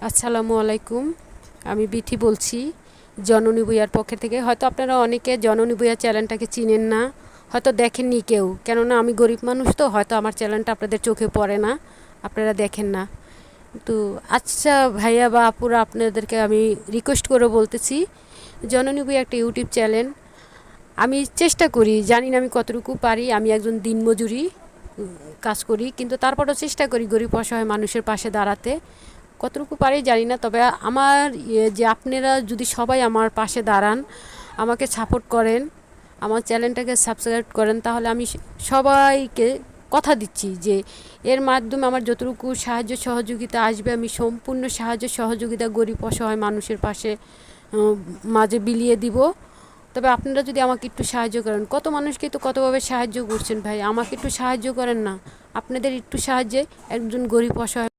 আসসালামু আলাইকুম। আমি বিথি বলছি জননী ভূঁইয়ার পক্ষ থেকে। হয়তো আপনারা অনেকে জননী ভূঁইয়া চ্যানেলটাকে চিনেন না, হয়তো দেখেননি কেউ, কেননা আমি গরিব মানুষ, তো হয়তো আমার চ্যানেলটা আপনাদের চোখে পড়ে না, আপনারা দেখেন না। তো আচ্ছা ভাইয়া বা আপুরা, আপনাদেরকে আমি রিকোয়েস্ট করে বলতেছি, জননী ভূঁইয়া একটা ইউটিউব চ্যানেল। আমি চেষ্টা করি, জানি না আমি কতটুকু পারি, আমি একজন দিনমজুরি কাজ করি, কিন্তু তারপরেও চেষ্টা করি গরিব অসহায় মানুষের পাশে দাঁড়াতে। কতটুকু পারি জানি না, তবে আমার যে আপনারা যদি সবাই আমার পাশে দাঁড়ান, আমাকে সাপোর্ট করেন, আমার চ্যানেলটাকে সাবস্ক্রাইব করেন, তাহলে আমি সবাইকে কথা দিচ্ছি যে এর মাধ্যমে আমার যতটুকু সাহায্য সহযোগিতা আসবে, আমি সম্পূর্ণ সাহায্য সহযোগিতা গরিব অসহায় মানুষের পাশে মাঝে বিলিয়ে দিব। তবে আপনারা যদি আমাকে একটু সাহায্য করেন, কত মানুষকে তো কতভাবে সাহায্য করছেন ভাই, আমাকে একটু সাহায্য করেন না। আপনাদের একটু সাহায্যে একজন গরিব অসহায়